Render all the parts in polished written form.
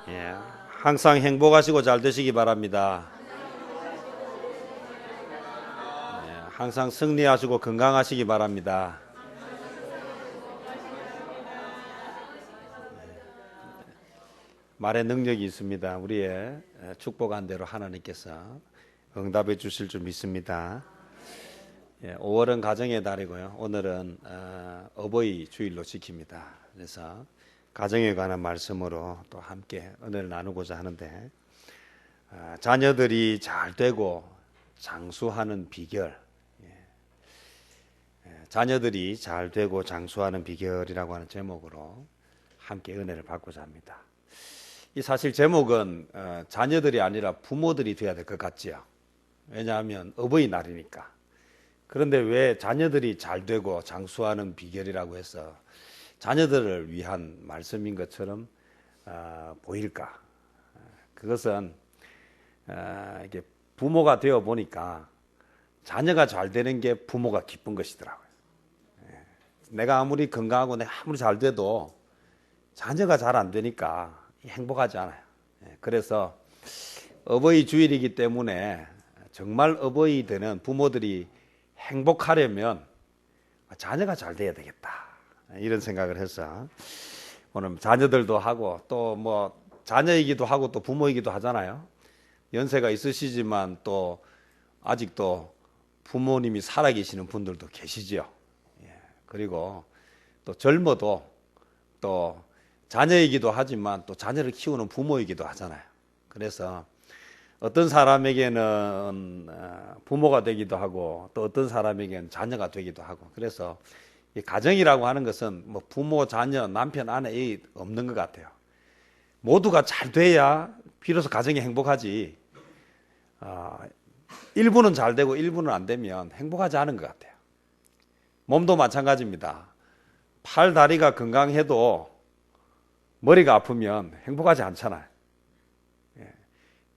예, 항상 행복하시고 잘 되시기 바랍니다. 예, 항상 승리하시고 건강하시기 바랍니다. 말의 능력이 있습니다. 우리의 축복한 대로 하나님께서 응답해 주실 줄 믿습니다. 5월은 가정의 달이고요. 오늘은 어버이 주일로 지킵니다. 그래서 가정에 관한 말씀으로 또 함께 은혜를 나누고자 하는데, 자녀들이 잘 되고 장수하는 비결, 자녀들이 잘 되고 장수하는 비결이라고 하는 제목으로 함께 은혜를 받고자 합니다. 이 사실 제목은 자녀들이 아니라 부모들이 돼야 될 것 같지요. 왜냐하면 어버이날이니까. 그런데 왜 자녀들이 잘 되고 장수하는 비결이라고 해서 자녀들을 위한 말씀인 것처럼 보일까? 그것은 이게 부모가 되어 보니까 자녀가 잘 되는 게 부모가 기쁜 것이더라고요. 내가 아무리 건강하고 내가 아무리 잘 돼도 자녀가 잘 안 되니까 행복하지 않아요. 그래서 어버이 주일이기 때문에 정말 어버이 되는 부모들이 행복하려면 자녀가 잘 돼야 되겠다, 이런 생각을 해서 오늘 자녀들도 하고 또 뭐 자녀이기도 하고 또 부모이기도 하잖아요. 연세가 있으시지만 또 아직도 부모님이 살아계시는 분들도 계시죠. 그리고 또 젊어도 또 자녀이기도 하지만 또 자녀를 키우는 부모이기도 하잖아요. 그래서 어떤 사람에게는 부모가 되기도 하고 또 어떤 사람에게는 자녀가 되기도 하고, 그래서 이 가정이라고 하는 것은 뭐 부모, 자녀, 남편, 아내 없는 것 같아요. 모두가 잘 돼야 비로소 가정이 행복하지, 일부는 잘 되고 일부는 안 되면 행복하지 않은 것 같아요. 몸도 마찬가지입니다. 팔, 다리가 건강해도 머리가 아프면 행복하지 않잖아요.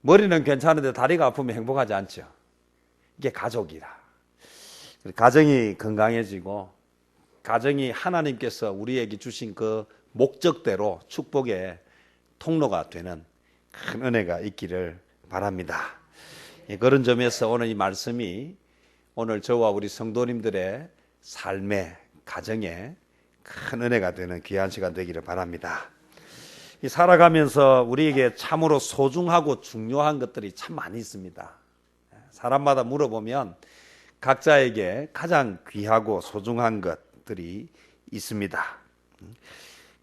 머리는 괜찮은데 다리가 아프면 행복하지 않죠. 이게 가족이라. 가정이 건강해지고 가정이 하나님께서 우리에게 주신 그 목적대로 축복의 통로가 되는 큰 은혜가 있기를 바랍니다. 그런 점에서 오늘 이 말씀이 오늘 저와 우리 성도님들의 삶의 가정에 큰 은혜가 되는 귀한 시간 되기를 바랍니다. 살아가면서 우리에게 참으로 소중하고 중요한 것들이 참 많이 있습니다. 사람마다 물어보면 각자에게 가장 귀하고 소중한 것들이 있습니다.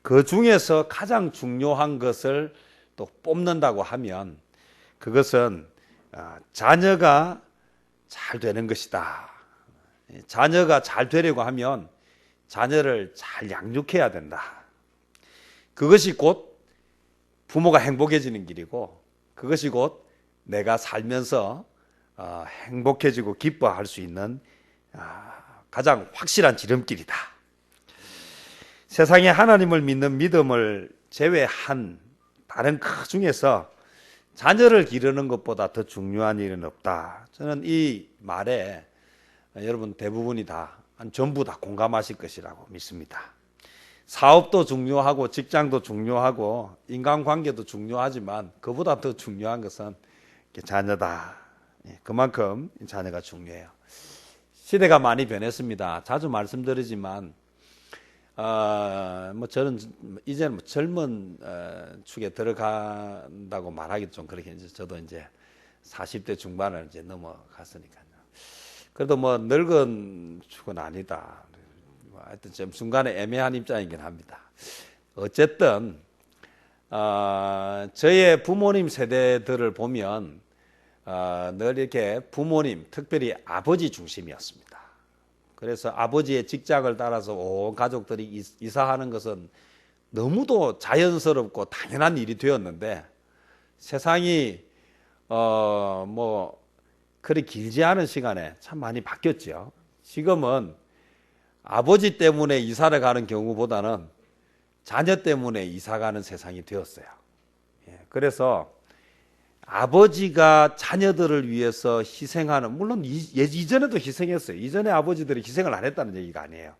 그 중에서 가장 중요한 것을 또 뽑는다고 하면 그것은 자녀가 잘 되는 것이다. 자녀가 잘 되려고 하면 자녀를 잘 양육해야 된다. 그것이 곧 부모가 행복해지는 길이고, 그것이 곧 내가 살면서 행복해지고 기뻐할 수 있는 가장 확실한 지름길이다. 세상에 하나님을 믿는 믿음을 제외한 다른 그 중에서 자녀를 기르는 것보다 더 중요한 일은 없다. 저는 이 말에 여러분 대부분이 다, 전부 다 공감하실 것이라고 믿습니다. 사업도 중요하고 직장도 중요하고 인간관계도 중요하지만 그보다 더 중요한 것은 자녀다. 그만큼 자녀가 중요해요. 시대가 많이 변했습니다. 자주 말씀드리지만 뭐 저는 이제는 뭐 젊은 축에 들어간다고 말하기 좀 그렇게, 이제 저도 이제 40대 중반을 이제 넘어갔으니까요. 그래도 뭐 늙은 축은 아니다. 하여튼 좀 순간에 애매한 입장이긴 합니다. 어쨌든 저의 부모님 세대들을 보면 늘 이렇게 부모님, 특별히 아버지 중심이었습니다. 그래서 아버지의 직장을 따라서 온 가족들이 이사하는 것은 너무도 자연스럽고 당연한 일이 되었는데, 세상이 뭐 그리 길지 않은 시간에 참 많이 바뀌었죠. 지금은 아버지 때문에 이사를 가는 경우보다는 자녀 때문에 이사 가는 세상이 되었어요. 그래서 아버지가 자녀들을 위해서 희생하는, 물론 이전에도 희생했어요. 이전에 아버지들이 희생을 안 했다는 얘기가 아니에요.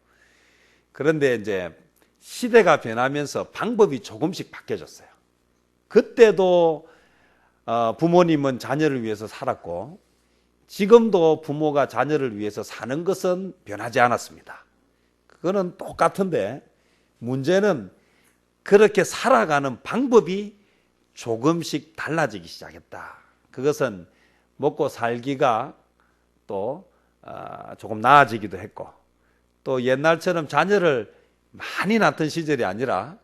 그런데 이제 시대가 변하면서 방법이 조금씩 바뀌어졌어요. 그때도 부모님은 자녀를 위해서 살았고 지금도 부모가 자녀를 위해서 사는 것은 변하지 않았습니다. 그거는 똑같은데 문제는 그렇게 살아가는 방법이 조금씩 달라지기 시작했다. 그것은 먹고 살기가 또 조금 나아지기도 했고 또 옛날처럼 자녀를 많이 낳던 시절이 아니라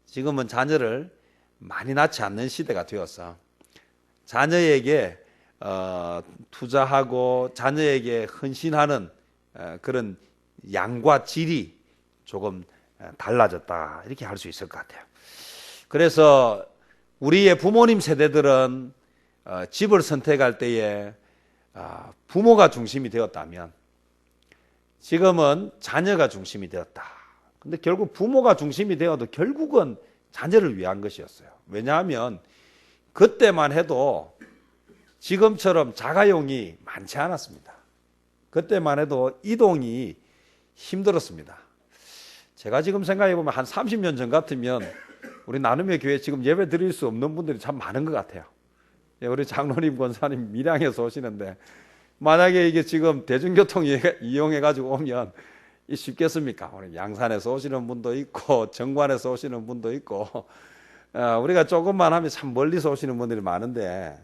지금은 자녀를 많이 낳지 않는 시대가 되어서 자녀에게 투자하고 자녀에게 헌신하는 그런 양과 질이 조금 달라졌다 이렇게 할 수 있을 것 같아요. 그래서 우리의 부모님 세대들은 집을 선택할 때에 부모가 중심이 되었다면 지금은 자녀가 중심이 되었다. 근데 결국 부모가 중심이 되어도 결국은 자녀를 위한 것이었어요. 왜냐하면 그때만 해도 지금처럼 자가용이 많지 않았습니다. 그때만 해도 이동이 힘들었습니다. 제가 지금 생각해 보면 한 30년 전 같으면 우리 나눔의 교회 지금 예배 드릴 수 없는 분들이 참 많은 것 같아요. 우리 장로님, 권사님 밀양에서 오시는데 만약에 이게 지금 대중교통 이용해 가지고 오면 쉽겠습니까? 우리 양산에서 오시는 분도 있고 정관에서 오시는 분도 있고 우리가 조금만 하면 참 멀리서 오시는 분들이 많은데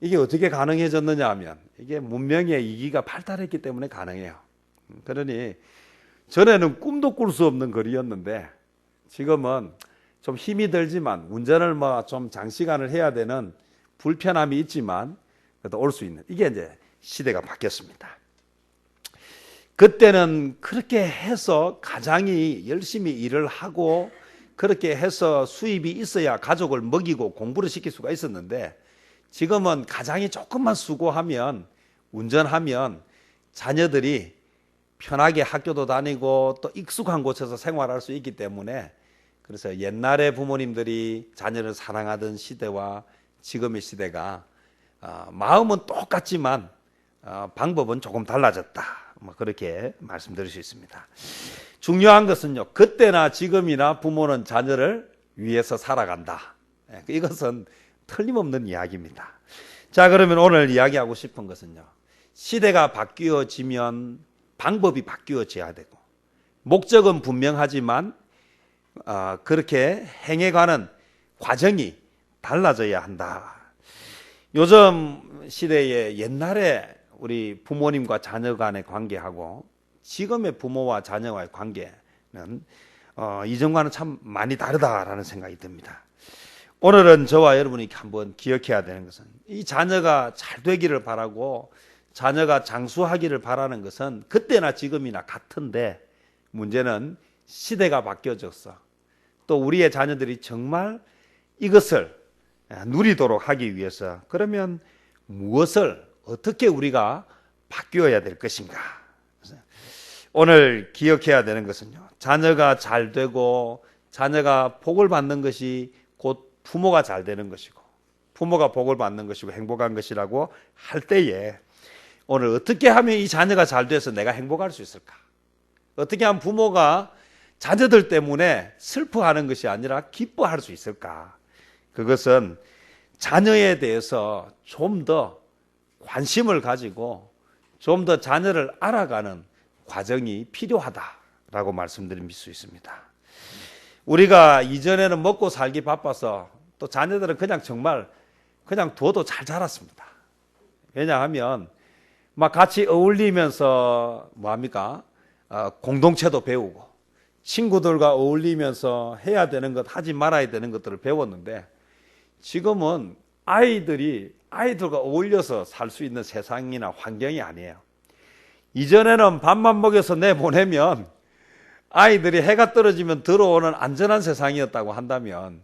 이게 어떻게 가능해졌느냐 하면 이게 문명의 이기가 발달했기 때문에 가능해요. 그러니 전에는 꿈도 꿀 수 없는 거리였는데 지금은 좀 힘이 들지만 운전을 좀 장시간을 해야 되는 불편함이 있지만 그래도 올 수 있는 이게 이제 시대가 바뀌었습니다. 그때는 그렇게 해서 가장이 열심히 일을 하고 그렇게 해서 수입이 있어야 가족을 먹이고 공부를 시킬 수가 있었는데 지금은 가장이 조금만 수고하면 운전하면 자녀들이 편하게 학교도 다니고 또 익숙한 곳에서 생활할 수 있기 때문에 그래서 옛날에 부모님들이 자녀를 사랑하던 시대와 지금의 시대가 마음은 똑같지만 방법은 조금 달라졌다. 그렇게 말씀드릴 수 있습니다. 중요한 것은요. 그때나 지금이나 부모는 자녀를 위해서 살아간다. 이것은 틀림없는 이야기입니다. 자, 그러면 오늘 이야기하고 싶은 것은요. 시대가 바뀌어지면 방법이 바뀌어져야 되고 목적은 분명하지만 그렇게 행해가는 과정이 달라져야 한다. 요즘 시대에 옛날에 우리 부모님과 자녀 간의 관계하고 지금의 부모와 자녀와의 관계는 이전과는 참 많이 다르다라는 생각이 듭니다. 오늘은 저와 여러분이 한번 기억해야 되는 것은 이 자녀가 잘 되기를 바라고 자녀가 장수하기를 바라는 것은 그때나 지금이나 같은데 문제는 시대가 바뀌어졌어. 또 우리의 자녀들이 정말 이것을 누리도록 하기 위해서 그러면 무엇을 어떻게 우리가 바뀌어야 될 것인가? 오늘 기억해야 되는 것은요. 자녀가 잘 되고 자녀가 복을 받는 것이 곧 부모가 잘 되는 것이고 부모가 복을 받는 것이고 행복한 것이라고 할 때에 오늘 어떻게 하면 이 자녀가 잘 돼서 내가 행복할 수 있을까? 어떻게 하면 부모가 자녀들 때문에 슬퍼하는 것이 아니라 기뻐할 수 있을까? 그것은 자녀에 대해서 좀 더 관심을 가지고 좀 더 자녀를 알아가는 과정이 필요하다라고 말씀드릴 수 있습니다. 우리가 이전에는 먹고 살기 바빠서 또 자녀들은 그냥 정말 그냥 둬도 잘 자랐습니다. 왜냐하면 막 같이 어울리면서 뭐합니까? 공동체도 배우고 친구들과 어울리면서 해야 되는 것 하지 말아야 되는 것들을 배웠는데 지금은 아이들과 어울려서 살 수 있는 세상이나 환경이 아니에요. 이전에는 밥만 먹여서 내보내면 아이들이 해가 떨어지면 들어오는 안전한 세상이었다고 한다면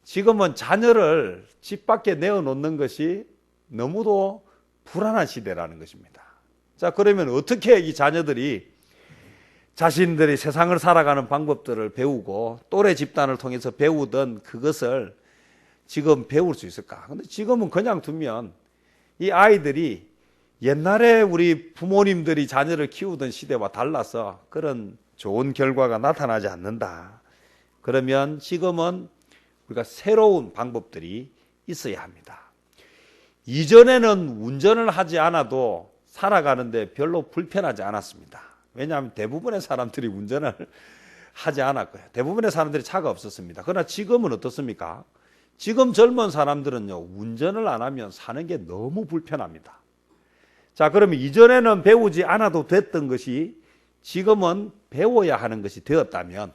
지금은 자녀를 집 밖에 내어놓는 것이 너무도 불안한 시대라는 것입니다. 자, 그러면 어떻게 이 자녀들이 자신들이 세상을 살아가는 방법들을 배우고 또래 집단을 통해서 배우던 그것을 지금 배울 수 있을까? 근데 지금은 그냥 두면 이 아이들이 옛날에 우리 부모님들이 자녀를 키우던 시대와 달라서 그런 좋은 결과가 나타나지 않는다. 그러면 지금은 우리가 새로운 방법들이 있어야 합니다. 이전에는 운전을 하지 않아도 살아가는데 별로 불편하지 않았습니다. 왜냐하면 대부분의 사람들이 운전을 하지 않았고요. 대부분의 사람들이 차가 없었습니다. 그러나 지금은 어떻습니까? 지금 젊은 사람들은요, 운전을 안 하면 사는 게 너무 불편합니다. 자, 그러면 이전에는 배우지 않아도 됐던 것이 지금은 배워야 하는 것이 되었다면,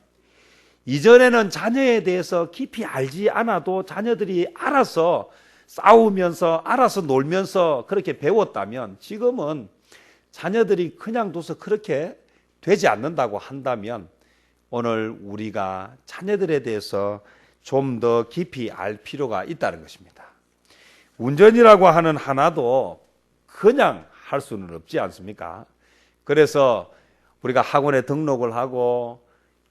이전에는 자녀에 대해서 깊이 알지 않아도 자녀들이 알아서 싸우면서 알아서 놀면서 그렇게 배웠다면, 지금은 자녀들이 그냥 둬서 그렇게 되지 않는다고 한다면 오늘 우리가 자녀들에 대해서 좀 더 깊이 알 필요가 있다는 것입니다. 운전이라고 하는 하나도 그냥 할 수는 없지 않습니까? 그래서 우리가 학원에 등록을 하고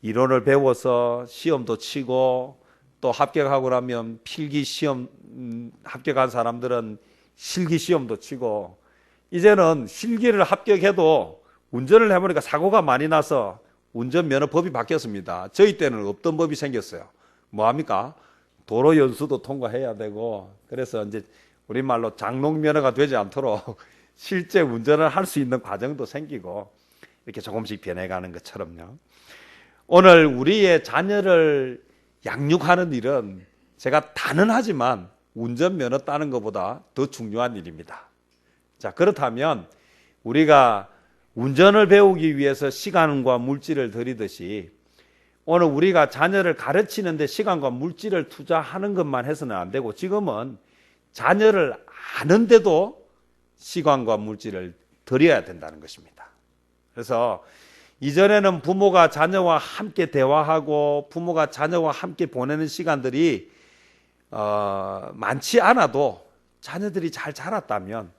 이론을 배워서 시험도 치고 또 합격하고 나면 필기 시험 합격한 사람들은 실기 시험도 치고, 이제는 실기를 합격해도 운전을 해보니까 사고가 많이 나서 운전면허법이 바뀌었습니다. 저희 때는 없던 법이 생겼어요. 뭐합니까? 도로 연수도 통과해야 되고, 그래서 이제 우리말로 장롱면허가 되지 않도록 실제 운전을 할 수 있는 과정도 생기고, 이렇게 조금씩 변해가는 것처럼요. 오늘 우리의 자녀를 양육하는 일은 제가 단언하지만 운전면허 따는 것보다 더 중요한 일입니다. 자, 그렇다면 우리가 운전을 배우기 위해서 시간과 물질을 들이듯이 오늘 우리가 자녀를 가르치는 데 시간과 물질을 투자하는 것만 해서는 안 되고, 지금은 자녀를 아는데도 시간과 물질을 들여야 된다는 것입니다. 그래서 이전에는 부모가 자녀와 함께 대화하고 부모가 자녀와 함께 보내는 시간들이 많지 않아도 자녀들이 잘 자랐다면,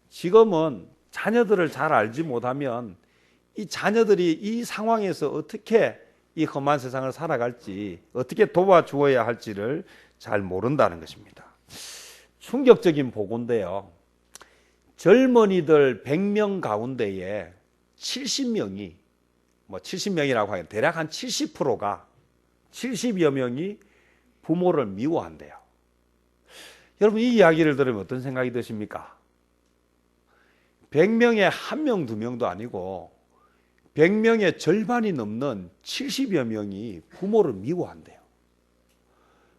지금은 자녀들을 잘 알지 못하면 이 자녀들이 이 상황에서 어떻게 이 험한 세상을 살아갈지, 어떻게 도와주어야 할지를 잘 모른다는 것입니다. 충격적인 보고인데요, 젊은이들 100명 가운데에 70명이 70명이라고 하면 대략 한 70%가 70여 명이 부모를 미워한대요. 여러분, 이 이야기를 들으면 어떤 생각이 드십니까? 100명에 1명, 2명도 아니고 100명의 절반이 넘는 70여 명이 부모를 미워한대요.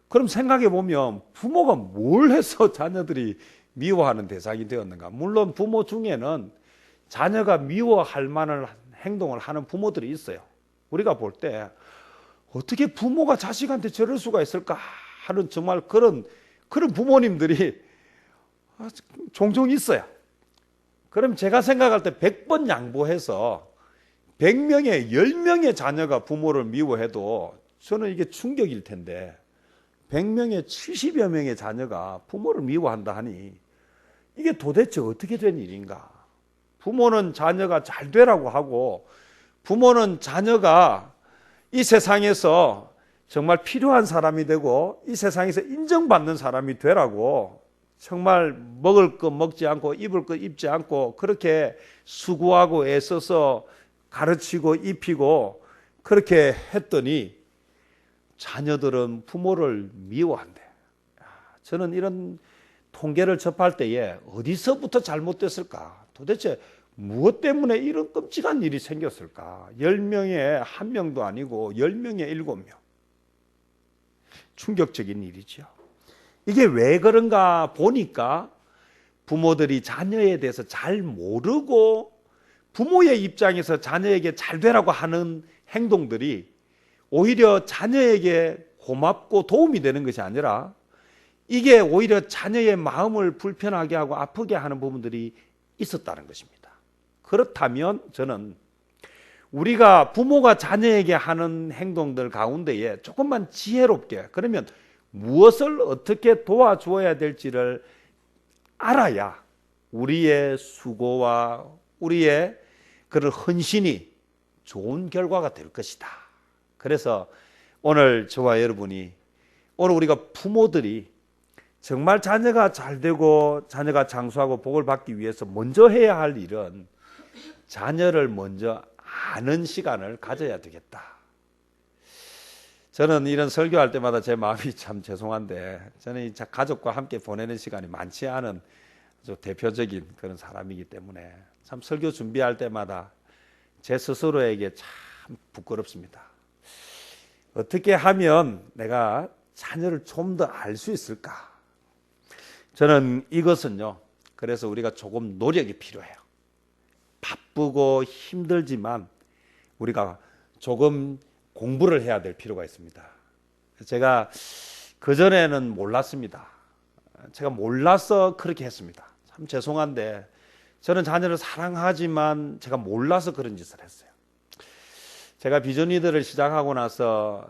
그럼 생각해 보면 부모가 뭘 해서 자녀들이 미워하는 대상이 되었는가? 물론 부모 중에는 자녀가 미워할 만한 행동을 하는 부모들이 있어요. 우리가 볼 때 어떻게 부모가 자식한테 저럴 수가 있을까 하는 정말 그런 부모님들이 종종 있어요. 그럼 제가 생각할 때 100번 양보해서 100명에 10명의 자녀가 부모를 미워해도 저는 이게 충격일 텐데, 100명에 70여 명의 자녀가 부모를 미워한다 하니 이게 도대체 어떻게 된 일인가? 부모는 자녀가 잘 되라고 하고, 부모는 자녀가 이 세상에서 정말 필요한 사람이 되고 이 세상에서 인정받는 사람이 되라고 정말 먹을 것 먹지 않고 입을 것 입지 않고 그렇게 수고하고 애써서 가르치고 입히고 그렇게 했더니 자녀들은 부모를 미워한대. 저는 이런 통계를 접할 때에 어디서부터 잘못됐을까? 도대체 무엇 때문에 이런 끔찍한 일이 생겼을까? 10명에 1명도 아니고 10명에 7명. 충격적인 일이죠. 이게 왜 그런가 보니까 부모들이 자녀에 대해서 잘 모르고 부모의 입장에서 자녀에게 잘 되라고 하는 행동들이 오히려 자녀에게 고맙고 도움이 되는 것이 아니라 이게 오히려 자녀의 마음을 불편하게 하고 아프게 하는 부분들이 있었다는 것입니다. 그렇다면 저는 우리가 부모가 자녀에게 하는 행동들 가운데에 조금만 지혜롭게, 그러면 무엇을 어떻게 도와주어야 될지를 알아야 우리의 수고와 우리의 그런 헌신이 좋은 결과가 될 것이다. 그래서 오늘 저와 여러분이, 오늘 우리가 부모들이 정말 자녀가 잘 되고 자녀가 장수하고 복을 받기 위해서 먼저 해야 할 일은 자녀를 먼저 아는 시간을 가져야 되겠다. 저는 이런 설교할 때마다 제 마음이 참 죄송한데, 저는 이 가족과 함께 보내는 시간이 많지 않은 아주 대표적인 그런 사람이기 때문에 참 설교 준비할 때마다 제 스스로에게 참 부끄럽습니다. 어떻게 하면 내가 자녀를 좀 더 알 수 있을까? 저는 이것은요, 그래서 우리가 조금 노력이 필요해요. 바쁘고 힘들지만 우리가 조금 공부를 해야 될 필요가 있습니다. 제가 그전에는 몰랐습니다. 제가 몰라서 그렇게 했습니다. 참 죄송한데 저는 자녀를 사랑하지만 제가 몰라서 그런 짓을 했어요. 제가 비전 리더를 시작하고 나서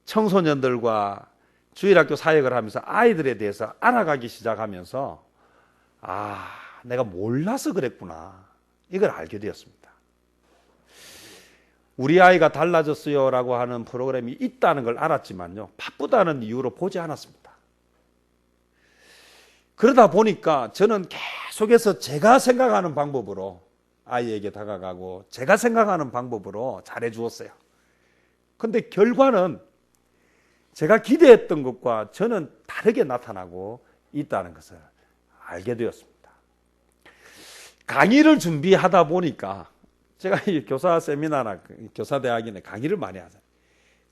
청소년들과 주일학교 사역을 하면서 아이들에 대해서 알아가기 시작하면서 내가 몰라서 그랬구나, 이걸 알게 되었습니다. 우리 아이가 달라졌어요 라고 하는 프로그램이 있다는 걸 알았지만요, 바쁘다는 이유로 보지 않았습니다. 그러다 보니까 저는 계속해서 제가 생각하는 방법으로 아이에게 다가가고 제가 생각하는 방법으로 잘해 주었어요. 근데 결과는 제가 기대했던 것과 저는 다르게 나타나고 있다는 것을 알게 되었습니다. 강의를 준비하다 보니까 제가 이 교사 세미나나 교사대학원에 강의를 많이 하잖아요.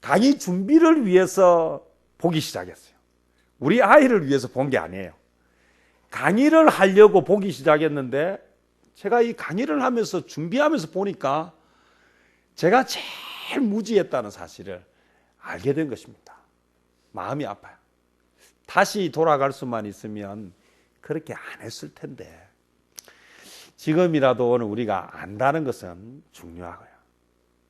강의 준비를 위해서 보기 시작했어요. 우리 아이를 위해서 본 게 아니에요. 강의를 하려고 보기 시작했는데 제가 이 강의를 하면서 준비하면서 보니까 제가 제일 무지했다는 사실을 알게 된 것입니다. 마음이 아파요. 다시 돌아갈 수만 있으면 그렇게 안 했을 텐데, 지금이라도 오늘 우리가 안다는 것은 중요하고요.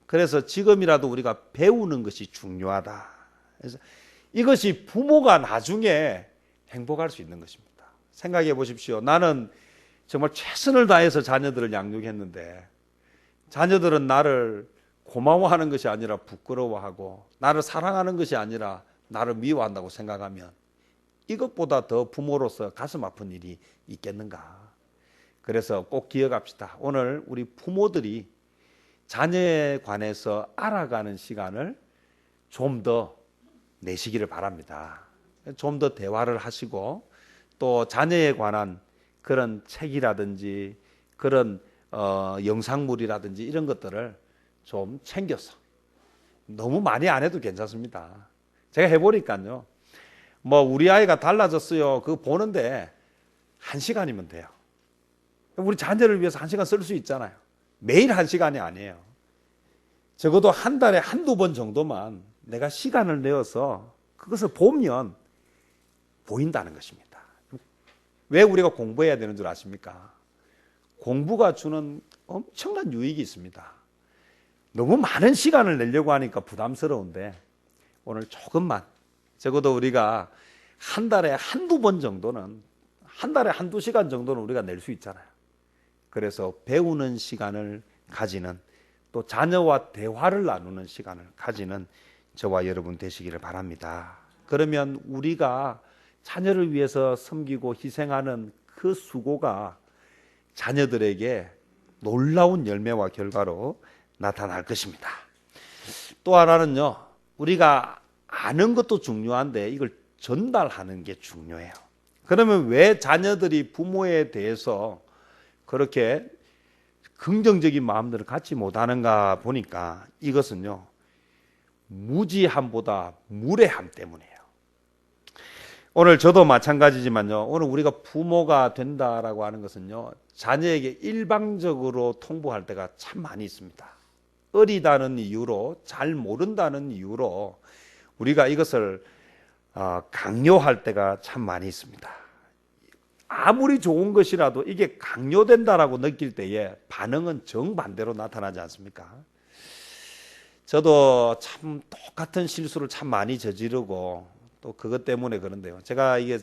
그래서 지금이라도 우리가 배우는 것이 중요하다. 그래서 이것이 부모가 나중에 행복할 수 있는 것입니다. 생각해 보십시오. 나는 정말 최선을 다해서 자녀들을 양육했는데 자녀들은 나를 고마워하는 것이 아니라 부끄러워하고 나를 사랑하는 것이 아니라 나를 미워한다고 생각하면 이것보다 더 부모로서 가슴 아픈 일이 있겠는가. 그래서 꼭 기억합시다. 오늘 우리 부모들이 자녀에 관해서 알아가는 시간을 좀 더 내시기를 바랍니다. 좀 더 대화를 하시고 또 자녀에 관한 그런 책이라든지 그런 영상물이라든지 이런 것들을 좀 챙겨서, 너무 많이 안 해도 괜찮습니다. 제가 해보니까요, 뭐 우리 아이가 달라졌어요, 그거 보는데 1시간이면 돼요. 우리 자녀를 위해서 1시간 쓸 수 있잖아요. 매일 1시간이 아니에요. 적어도 한 달에 한두 번 정도만 내가 시간을 내어서 그것을 보면 보인다는 것입니다. 왜 우리가 공부해야 되는 줄 아십니까? 공부가 주는 엄청난 유익이 있습니다. 너무 많은 시간을 내려고 하니까 부담스러운데 오늘 조금만, 적어도 우리가 한 달에 한두 번 정도는, 한 달에 한두 시간 정도는 우리가 낼 수 있잖아요. 그래서 배우는 시간을 가지는, 또 자녀와 대화를 나누는 시간을 가지는 저와 여러분 되시기를 바랍니다. 그러면 우리가 자녀를 위해서 섬기고 희생하는 그 수고가 자녀들에게 놀라운 열매와 결과로 나타날 것입니다. 또 하나는요, 우리가 아는 것도 중요한데 이걸 전달하는 게 중요해요. 그러면 왜 자녀들이 부모에 대해서 그렇게 긍정적인 마음들을 갖지 못하는가 보니까 이것은요, 무지함보다 무례함 때문이에요. 오늘 저도 마찬가지지만요, 오늘 우리가 부모가 된다라고 하는 것은요, 자녀에게 일방적으로 통보할 때가 참 많이 있습니다. 어리다는 이유로, 잘 모른다는 이유로 우리가 이것을 강요할 때가 참 많이 있습니다. 아무리 좋은 것이라도 이게 강요된다라고 느낄 때에 반응은 정반대로 나타나지 않습니까? 저도 참 똑같은 실수를 참 많이 저지르고 또 그것 때문에 그런데요, 제가 이게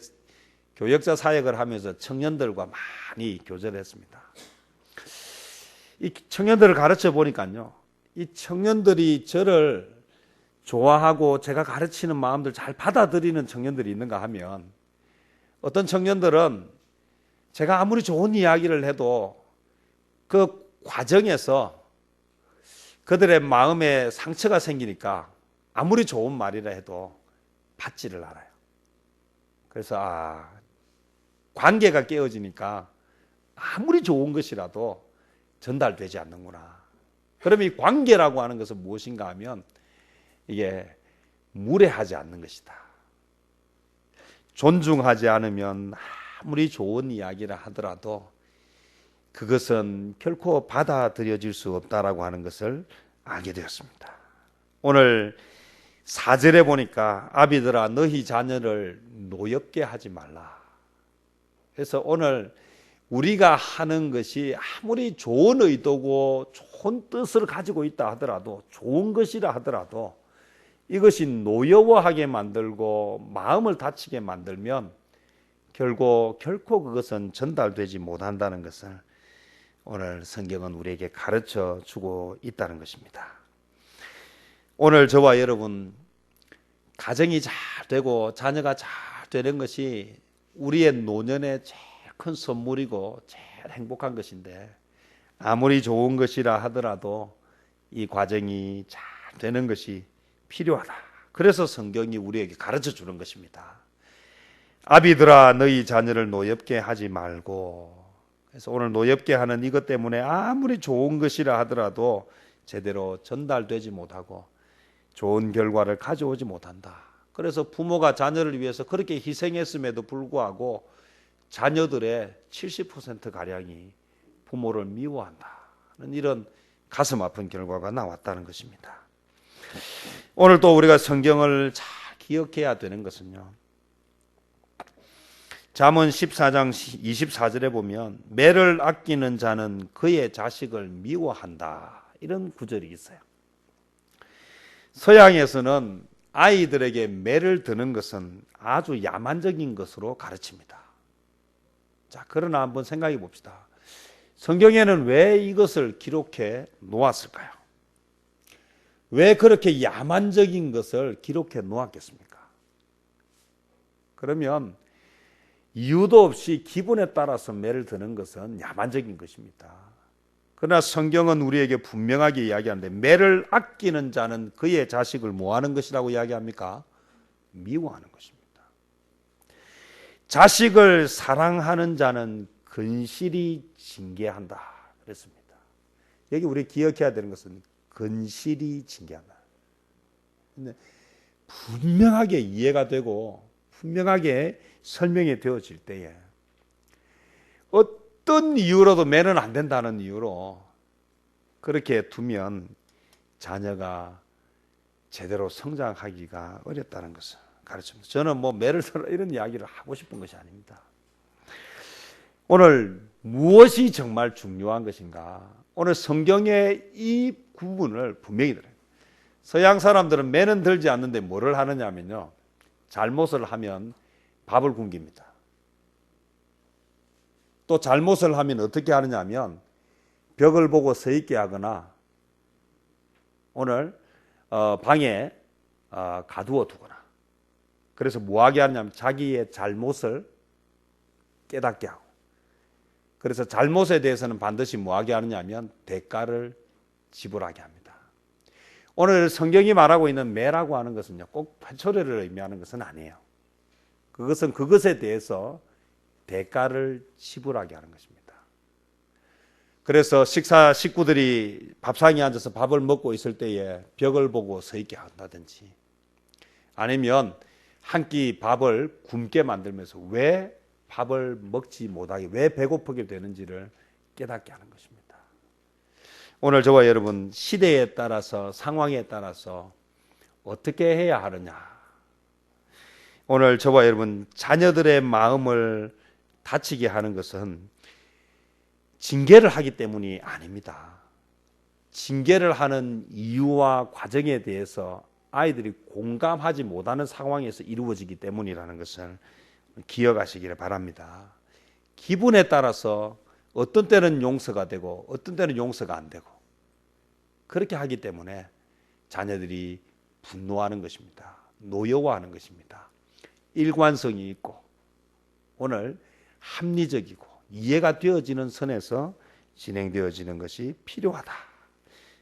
교역자 사역을 하면서 청년들과 많이 교제를 했습니다. 이 청년들을 가르쳐 보니까요, 이 청년들이 저를 좋아하고 제가 가르치는 마음들 잘 받아들이는 청년들이 있는가 하면, 어떤 청년들은 제가 아무리 좋은 이야기를 해도 그 과정에서 그들의 마음에 상처가 생기니까 아무리 좋은 말이라 해도 받지를 않아요. 그래서 관계가 깨어지니까 아무리 좋은 것이라도 전달되지 않는구나. 그럼 이 관계라고 하는 것은 무엇인가 하면 이게 무례하지 않는 것이다. 존중하지 않으면 아무리 좋은 이야기라 하더라도 그것은 결코 받아들여질 수 없다라고 하는 것을 알게 되었습니다. 오늘 4절에 보니까 아비들아 너희 자녀를 노엽게 하지 말라. 그래서 오늘 우리가 하는 것이 아무리 좋은 의도고 좋은 뜻을 가지고 있다 하더라도, 좋은 것이라 하더라도 이것이 노여워하게 만들고 마음을 다치게 만들면 결코 그것은 전달되지 못한다는 것을 오늘 성경은 우리에게 가르쳐 주고 있다는 것입니다. 오늘 저와 여러분 가정이 잘 되고 자녀가 잘 되는 것이 우리의 노년의 제일 큰 선물이고 제일 행복한 것인데, 아무리 좋은 것이라 하더라도 이 과정이 잘 되는 것이 필요하다. 그래서 성경이 우리에게 가르쳐 주는 것입니다. 아비들아 너희 자녀를 노엽게 하지 말고. 그래서 오늘 노엽게 하는 이것 때문에 아무리 좋은 것이라 하더라도 제대로 전달되지 못하고 좋은 결과를 가져오지 못한다. 그래서 부모가 자녀를 위해서 그렇게 희생했음에도 불구하고 자녀들의 70%가량이 부모를 미워한다는 이런 가슴 아픈 결과가 나왔다는 것입니다. 오늘 또 우리가 성경을 잘 기억해야 되는 것은요, 잠언 14장 24절에 보면 매를 아끼는 자는 그의 자식을 미워한다, 이런 구절이 있어요. 서양에서는 아이들에게 매를 드는 것은 아주 야만적인 것으로 가르칩니다. 자, 그러나 한번 생각해 봅시다. 성경에는 왜 이것을 기록해 놓았을까요? 왜 그렇게 야만적인 것을 기록해 놓았겠습니까? 그러면 이유도 없이 기분에 따라서 매를 드는 것은 야만적인 것입니다. 그러나 성경은 우리에게 분명하게 이야기하는데, 매를 아끼는 자는 그의 자식을 뭐하는 것이라고 이야기합니까? 미워하는 것입니다. 자식을 사랑하는 자는 근실히 징계한다 그랬습니다. 여기 우리 기억해야 되는 것은 근실히 징계한다. 근데 분명하게 이해가 되고 분명하게 설명이 되어질 때에 어떤 이유로도 매는 안 된다는 이유로 그렇게 두면 자녀가 제대로 성장하기가 어렵다는 것을 가르칩니다. 저는 매를 들어 이런 이야기를 하고 싶은 것이 아닙니다. 오늘 무엇이 정말 중요한 것인가? 오늘 성경의 이 구분을 분명히 들어요. 서양 사람들은 매는 들지 않는데 뭐를 하느냐 하면요, 잘못을 하면 밥을 굶깁니다. 또 잘못을 하면 어떻게 하느냐 하면 벽을 보고 서 있게 하거나 오늘 방에 가두어 두거나, 그래서 뭐하게 하느냐면 자기의 잘못을 깨닫게 하고, 그래서 잘못에 대해서는 반드시 뭐하게 하느냐 하면 대가를 지불하게 합니다. 오늘 성경이 말하고 있는 매라고 하는 것은요, 꼭 회초리를 의미하는 것은 아니에요. 그것은 그것에 대해서 대가를 지불하게 하는 것입니다. 그래서 식구들이 밥상에 앉아서 밥을 먹고 있을 때에 벽을 보고 서 있게 한다든지, 아니면 한 끼 밥을 굶게 만들면서 왜 밥을 먹지 못하게, 왜 배고프게 되는지를 깨닫게 하는 것입니다. 오늘 저와 여러분, 시대에 따라서 상황에 따라서 어떻게 해야 하느냐, 오늘 저와 여러분 자녀들의 마음을 다치게 하는 것은 징계를 하기 때문이 아닙니다. 징계를 하는 이유와 과정에 대해서 아이들이 공감하지 못하는 상황에서 이루어지기 때문이라는 것을 기억하시기를 바랍니다. 기분에 따라서 어떤 때는 용서가 되고 어떤 때는 용서가 안 되고, 그렇게 하기 때문에 자녀들이 분노하는 것입니다. 노여워하는 것입니다. 일관성이 있고 오늘 합리적이고 이해가 되어지는 선에서 진행되어지는 것이 필요하다.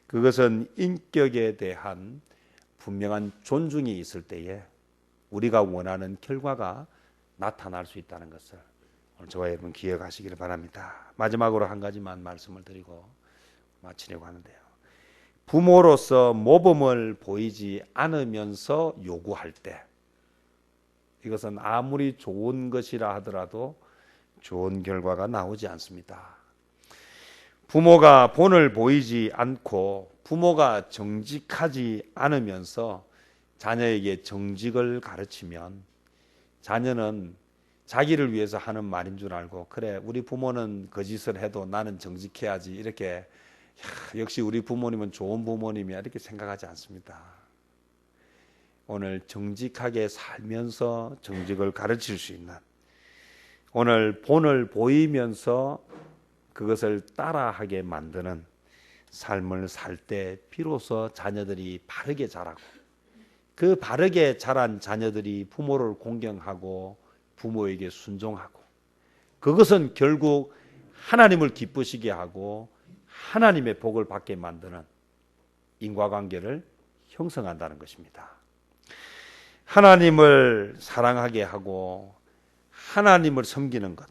그것은 인격에 대한 분명한 존중이 있을 때에 우리가 원하는 결과가 나타날 수 있다는 것을 오늘 저와 여러분 기억하시기를 바랍니다. 마지막으로 한 가지만 말씀을 드리고 마치려고 하는데요. 부모로서 모범을 보이지 않으면서 요구할 때, 이것은 아무리 좋은 것이라 하더라도 좋은 결과가 나오지 않습니다. 부모가 본을 보이지 않고 부모가 정직하지 않으면서 자녀에게 정직을 가르치면 자녀는 자기를 위해서 하는 말인 줄 알고, 그래 우리 부모는 거짓을 해도 나는 정직해야지, 이렇게 역시 우리 부모님은 좋은 부모님이야, 이렇게 생각하지 않습니다. 오늘 정직하게 살면서 정직을 가르칠 수 있는, 오늘 본을 보이면서 그것을 따라하게 만드는 삶을 살 때 비로소 자녀들이 바르게 자라고, 그 바르게 자란 자녀들이 부모를 공경하고 부모에게 순종하고, 그것은 결국 하나님을 기쁘시게 하고 하나님의 복을 받게 만드는 인과관계를 형성한다는 것입니다. 하나님을 사랑하게 하고 하나님을 섬기는 것,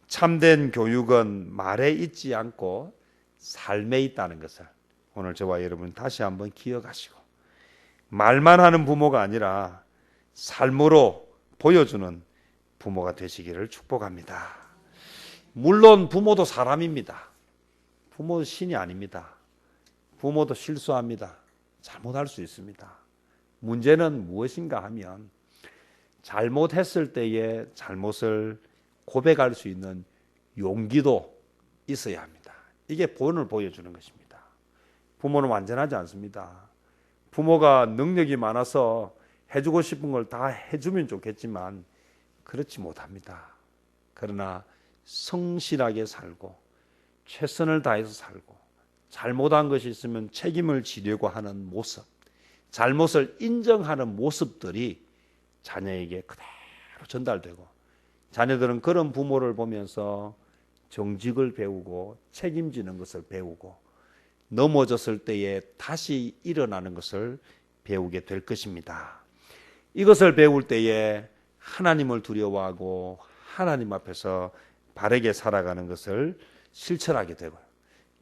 참된 교육은 말에 있지 않고 삶에 있다는 것을 오늘 저와 여러분 다시 한번 기억하시고, 말만 하는 부모가 아니라 삶으로 보여주는 부모가 되시기를 축복합니다. 물론 부모도 사람입니다. 부모도 신이 아닙니다. 부모도 실수합니다. 잘못할 수 있습니다. 문제는 무엇인가 하면 잘못했을 때에 잘못을 고백할 수 있는 용기도 있어야 합니다. 이게 본을 보여주는 것입니다. 부모는 완전하지 않습니다. 부모가 능력이 많아서 해주고 싶은 걸 다 해주면 좋겠지만 그렇지 못합니다. 그러나 성실하게 살고 최선을 다해서 살고 잘못한 것이 있으면 책임을 지려고 하는 모습, 잘못을 인정하는 모습들이 자녀에게 그대로 전달되고, 자녀들은 그런 부모를 보면서 정직을 배우고 책임지는 것을 배우고 넘어졌을 때에 다시 일어나는 것을 배우게 될 것입니다. 이것을 배울 때에 하나님을 두려워하고 하나님 앞에서 바르게 살아가는 것을 실천하게 되고요.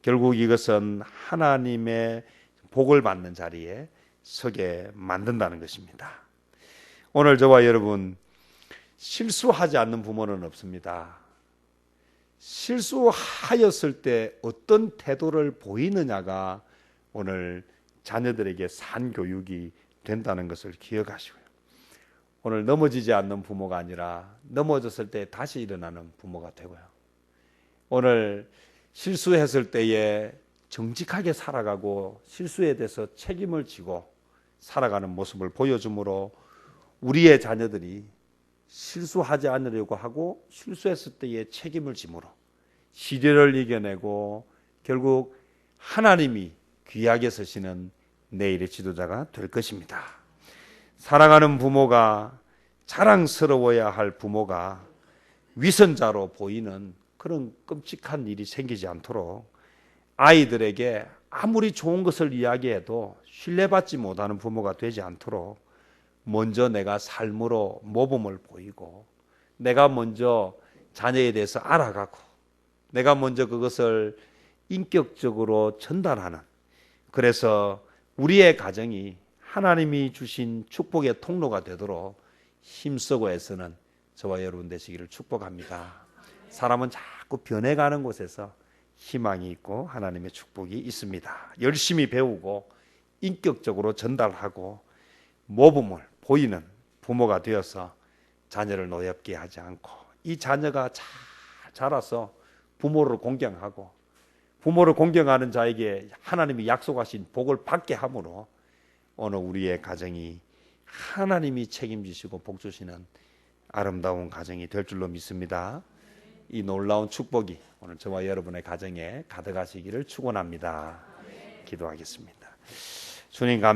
결국 이것은 하나님의 복을 받는 자리에 서게 만든다는 것입니다. 오늘 저와 여러분, 실수하지 않는 부모는 없습니다. 실수하였을 때 어떤 태도를 보이느냐가 오늘 자녀들에게 산 교육이 된다는 것을 기억하시고요. 오늘 넘어지지 않는 부모가 아니라 넘어졌을 때 다시 일어나는 부모가 되고요. 오늘 실수했을 때에 정직하게 살아가고 실수에 대해서 책임을 지고 살아가는 모습을 보여주므로 우리의 자녀들이 실수하지 않으려고 하고 실수했을 때의 책임을 지므로 시련을 이겨내고 결국 하나님이 귀하게 서시는 내일의 지도자가 될 것입니다. 사랑하는 부모가, 자랑스러워야 할 부모가 위선자로 보이는 그런 끔찍한 일이 생기지 않도록 아이들에게 아무리 좋은 것을 이야기해도 신뢰받지 못하는 부모가 되지 않도록 먼저 내가 삶으로 모범을 보이고 내가 먼저 자녀에 대해서 알아가고 내가 먼저 그것을 인격적으로 전달하는, 그래서 우리의 가정이 하나님이 주신 축복의 통로가 되도록 힘쓰고 애쓰는 저와 여러분 되시기를 축복합니다. 사람은 자꾸 변해가는 곳에서 희망이 있고 하나님의 축복이 있습니다. 열심히 배우고 인격적으로 전달하고 모범을 보이는 부모가 되어서 자녀를 노엽게 하지 않고 이 자녀가 잘 자라서 부모를 공경하고 부모를 공경하는 자에게 하나님이 약속하신 복을 받게 함으로 오늘 우리의 가정이 하나님이 책임지시고 복 주시는 아름다운 가정이 될 줄로 믿습니다. 이 놀라운 축복이 오늘 저와 여러분의 가정에 가득하시기를 축원합니다. 기도하겠습니다. 주님